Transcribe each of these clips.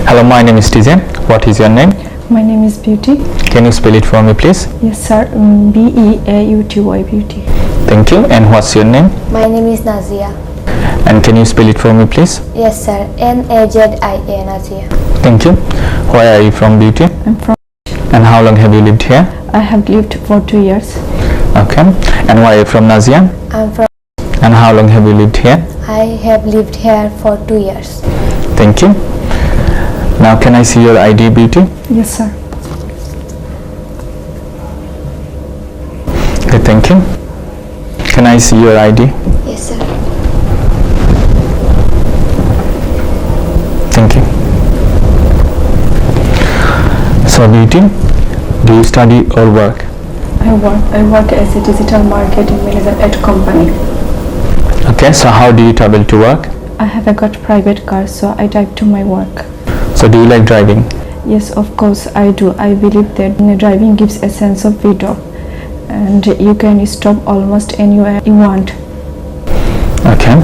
Hello, my name is Tizen. What is your name? My name is Beauty. Can you spell it for me, please? Yes, sir. B-E-A-U-T-Y, Beauty. Thank you. And what's your name? My name is Nazia. And can you spell it for me, please? Yes, sir. N-A-Z-I-A, Nazia. Thank you. Where are you from, Beauty? I'm from. And how long have you lived here? I have lived for 2 years. Okay. And where are you from, Nazia? I'm from. And how long have you lived here? I have lived here for 2 years. Thank you. Now, can I see your ID, Beauty? Yes, sir. Okay, thank you. Can I see your ID? Yes, sir. Thank you. So, Beauty, do you study or work? I work as a digital marketing manager at a company. Okay, so how do you travel to work? I have got private car, so I drive to my work. So, do you like driving? Yes, of course I do. I believe that driving gives a sense of freedom, and you can stop almost anywhere you want. Okay.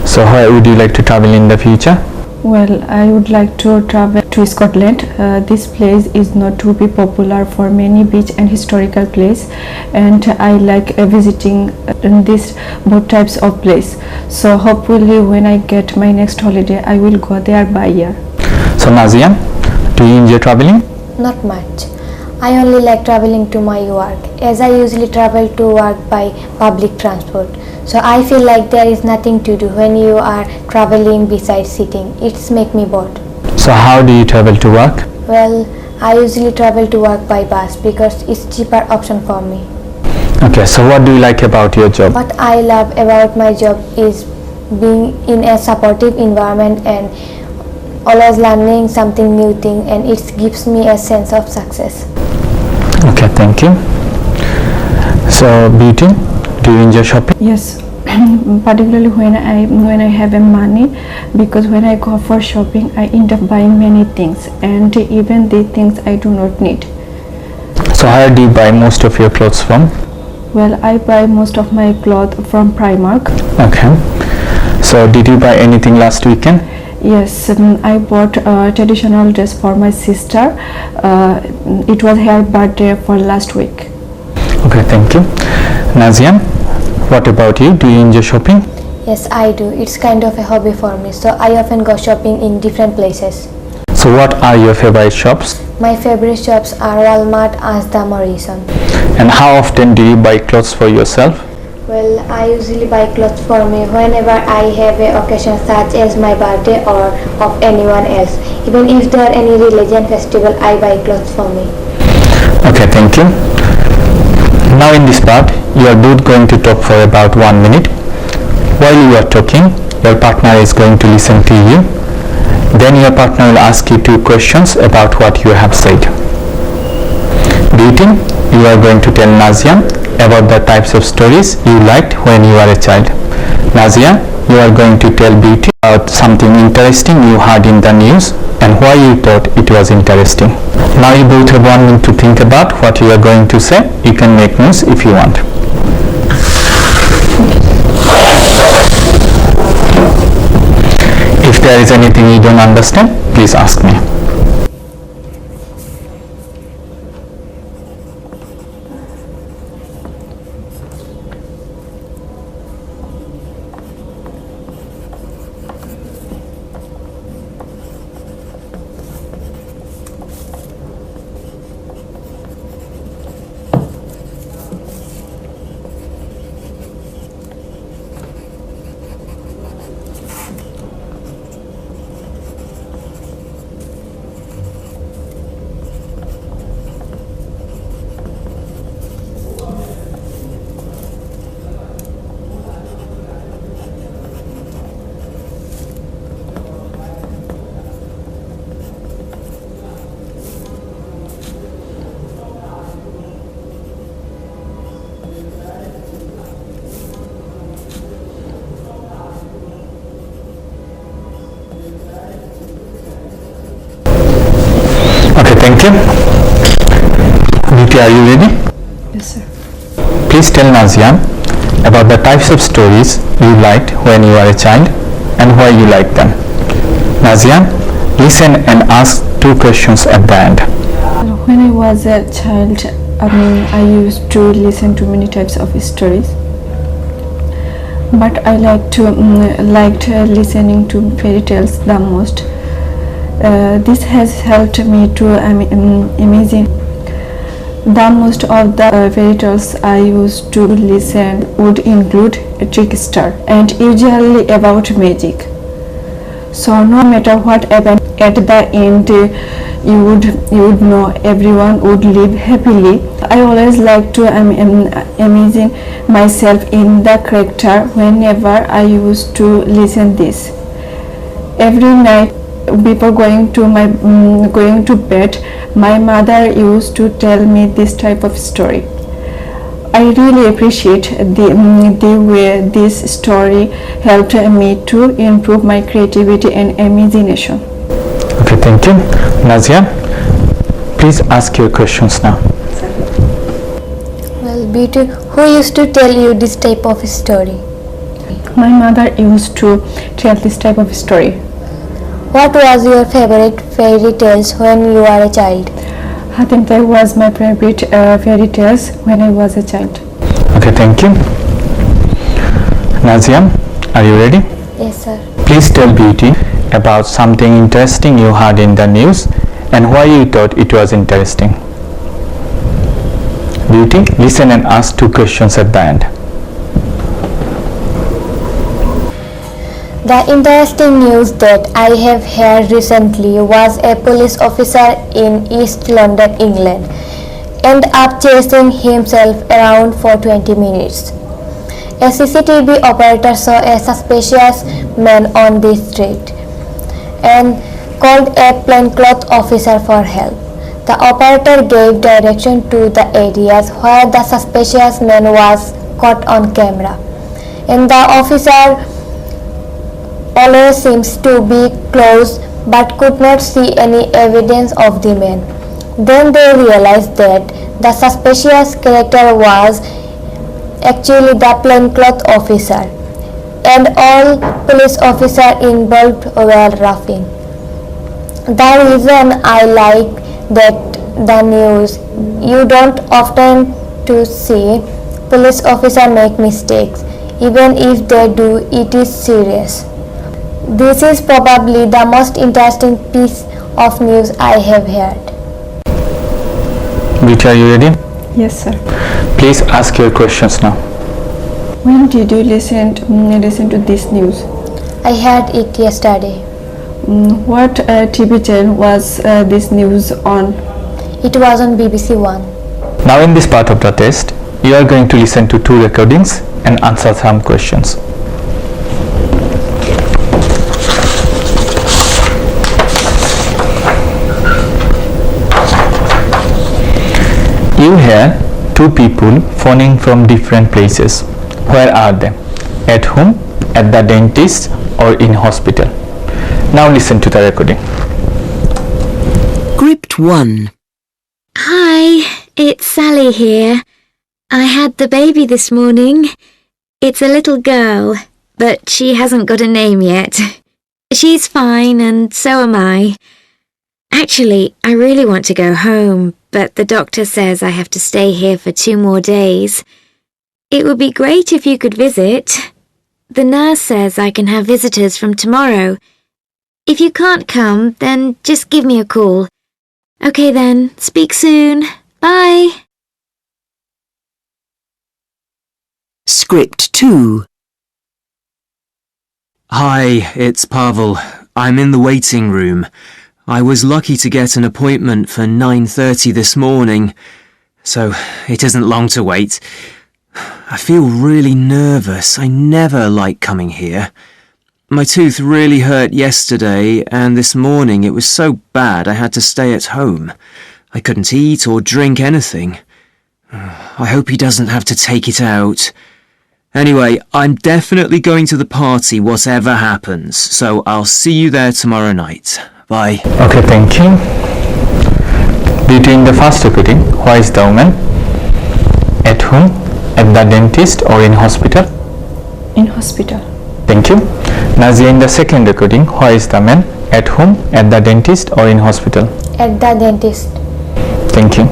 So, where would you like to travel in the future? Well, I would like to travel to Scotland. This place is not to be popular for many beach and historical place, and I like visiting this both types of place. So hopefully when I get my next holiday, I will go there by year. So, Nazia, do you enjoy traveling? Not much. I only like traveling to my work, as I usually travel to work by public transport. So I feel like there is nothing to do when you are traveling besides sitting. It's make me bored. So, how do you travel to work? Well, I usually travel to work by bus because it's cheaper option for me. Okay, so what do you like about your job? What I love about my job is being in a supportive environment and always learning something new thing, and it gives me a sense of success. Okay, thank you. So, Beauty, do you enjoy shopping? Yes, particularly when I have a money, because when I go for shopping I end up buying many things, and even the things I do not need. So, where do you buy most of your clothes from? Well, I buy most of my clothes from Primark. Okay. So, did you buy anything last weekend? Yes, I bought a traditional dress for my sister. It was her birthday for last week. Okay, thank you. Nazia, what about you? Do you enjoy shopping? Yes, I do. It's kind of a hobby for me, so I often go shopping in different places. So, what are your favorite shops? My favorite shops are Walmart, Asda, Morrison. And how often do you buy clothes for yourself? Well, I usually buy clothes for me whenever I have a occasion such as my birthday or of anyone else. Even if there are any religion festival, I buy clothes for me. Okay, thank you. Now in this part, you are both going to talk for about 1 minute. While you are talking, your partner is going to listen to you. Then your partner will ask you 2 questions about what you have said. Beauty, you are going to tell Nazia about the types of stories you liked when you were a child. Nazia, you are going to tell Beauty about something interesting you heard in the news and why you thought it was interesting. Now you both have 1 minute to think about what you are going to say. You can make notes if you want. If there is anything you don't understand, please ask me. Okay, thank you. Beauty, are you ready? Yes, sir. Please tell Nazia about the types of stories you liked when you were a child and why you liked them. Nazia, Listen and ask 2 questions at the end. When I was a child, I used to listen to many types of stories, but I liked listening to fairy tales the most. This has helped me to imagine. The most of the fairy tales I used to listen would include a trickster and usually about magic. So no matter what happened at the end, you would know everyone would live happily. I always like to imagine myself in the character whenever I used to listen this. Every night before going to bed, my mother used to tell me this type of story. I really appreciate the way this story helped me to improve my creativity and imagination. Okay, thank you. Nazia, please ask your questions now. Well, Beauty, who used to tell you this type of story? My mother used to tell this type of story. What was your favorite fairy tales when you were a child? I think that was my favorite fairy tales when I was a child. Okay, thank you. Nazia, are you ready? Yes, sir. Please tell Beauty about something interesting you heard in the news and why you thought it was interesting. Beauty, listen and ask 2 questions at the end. The interesting news that I have heard recently was a police officer in East London, England, ended up chasing himself around for 20 minutes. A CCTV operator saw a suspicious man on the street and called a plainclothes officer for help. The operator gave direction to the areas where the suspicious man was caught on camera, and the officer always seems to be close but could not see any evidence of the man. Then they realized that the suspicious character was actually the plainclothes officer, and all police officers involved were laughing. The reason I like that the news, you don't often to see police officers make mistakes. Even if they do, it is serious. This is probably the most interesting piece of news I have heard. Beauty, are you ready? Yes, sir. Please ask your questions now. When did you listen to this news? I heard it yesterday. What TV channel was this news on? It was on BBC One. Now in this part of the test, you are going to listen to 2 recordings and answer some questions. You hear 2 people phoning from different places. Where are they? At home, at the dentist, or in hospital? Now listen to the recording. Script 1. Hi, it's Sally here. I had the baby this morning. It's a little girl, but she hasn't got a name yet. She's fine, and so am I. Actually, I really want to go home, but the doctor says I have to stay here for 2 more days. It would be great if you could visit. The nurse says I can have visitors from tomorrow. If you can't come, then just give me a call. Okay then, speak soon. Bye. Script 2. Hi, it's Pavel. I'm in the waiting room. I was lucky to get an appointment for 9:30 this morning, so it isn't long to wait. I feel really nervous. I never like coming here. My tooth really hurt yesterday, and this morning it was so bad I had to stay at home. I couldn't eat or drink anything. I hope he doesn't have to take it out. Anyway, I'm definitely going to the party whatever happens, so I'll see you there tomorrow night. Bye. Okay, thank you. Between the first recording, where is the woman? At home, at the dentist, or in hospital? In hospital. Thank you. Nazia, in the second recording, where is the man? At home, at the dentist, or in hospital? At the dentist. Thank you.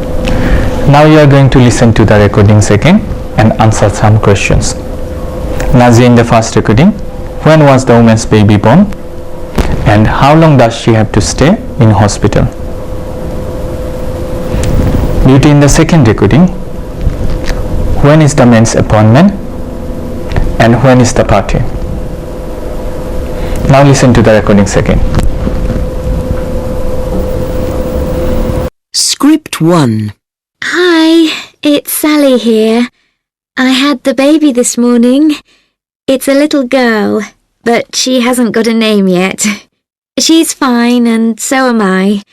Now you are going to listen to the recordings again and answer some questions. Nazia, in the first recording, when was the woman's baby born? And how long does she have to stay in hospital? Beauty, in the second recording, when is the men's appointment? And when is the party? Now listen to the recordings again. Script 1. Hi, it's Sally here. I had the baby this morning. It's a little girl, but she hasn't got a name yet. She's fine, and so am I.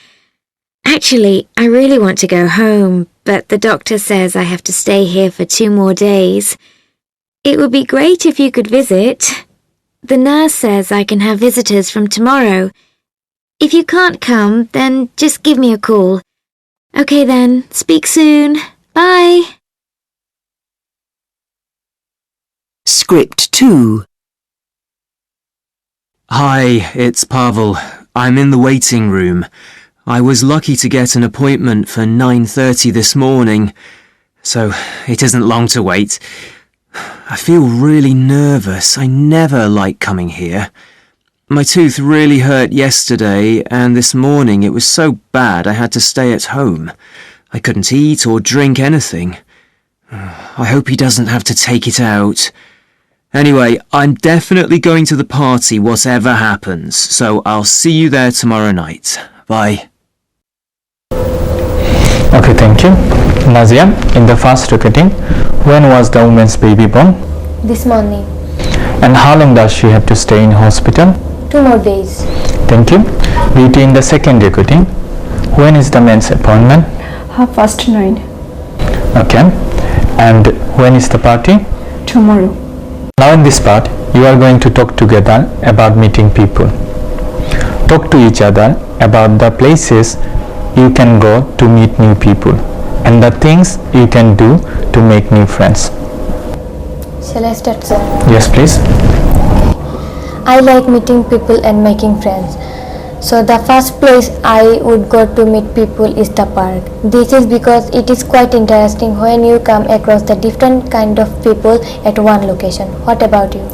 Actually, I really want to go home, but the doctor says I have to stay here for 2 more days. It would be great if you could visit. The nurse says I can have visitors from tomorrow. If you can't come, then just give me a call. Okay then, speak soon. Bye. Script 2. Hi, it's Pavel. I'm in the waiting room. I was lucky to get an appointment for 9:30 this morning, so it isn't long to wait. I feel really nervous. I never like coming here. My tooth really hurt yesterday, and this morning it was so bad I had to stay at home. I couldn't eat or drink anything. I hope he doesn't have to take it out. Anyway, I'm definitely going to the party whatever happens, so I'll see you there tomorrow night. Bye. Okay, thank you. Nazia, in the first recording, when was the woman's baby born? This morning. And how long does she have to stay in hospital? 2 more days. Thank you. Beauty, in the second recording, when is the men's appointment? 9:30. Okay. And when is the party? tomorrow. Now in this part, you are going to talk together about meeting people. Talk to each other about the places you can go to meet new people and the things you can do to make new friends. Shall I start, sir? Yes, please. I like meeting people and making friends. So the first place I would go to meet people is the park. This is because it is quite interesting when you come across the different kind of people at one location. What about you?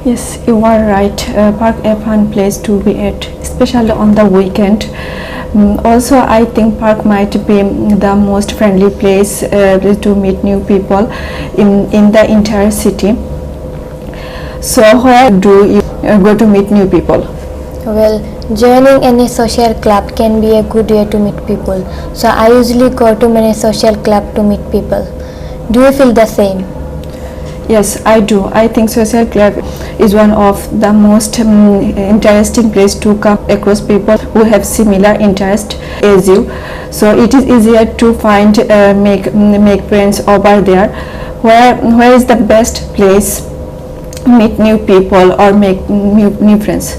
Yes, you are right. Park a fun place to be at, especially on the weekend. Also, I think park might be the most friendly place to meet new people in the entire city. So where do you go to meet new people? Well, joining any social club can be a good way to meet people. So I usually go to many social clubs to meet people. Do you feel the same? Yes, I do. I think social club is one of the most interesting place to come across people who have similar interest as you. So it is easier to find make friends over there. Where is the best place meet new people or make new friends?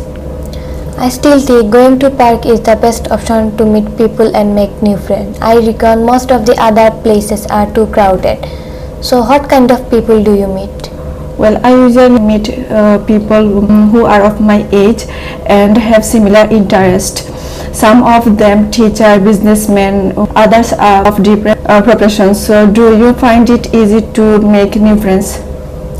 I still think going to park is the best option to meet people and make new friends. I reckon most of the other places are too crowded. So what kind of people do you meet? Well, I usually meet people who are of my age and have similar interest. Some of them teacher, businessmen, others are of different professions. So do you find it easy to make new friends?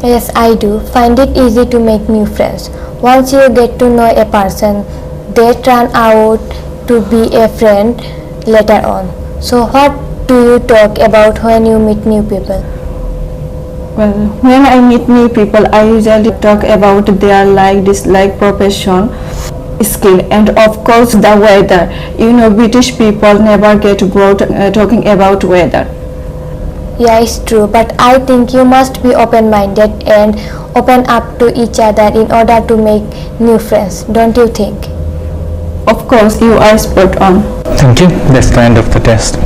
Yes, I do. Find it easy to make new friends. Once you get to know a person, they turn out to be a friend later on. So what do you talk about when you meet new people? Well, when I meet new people, I usually talk about their like, dislike, profession, skill, and of course the weather. You know, British people never get bored talking about weather. Yeah, it's true, but I think you must be open-minded and open up to each other in order to make new friends, don't you think? Of course, you are spot on. Thank you. That's the end of the test.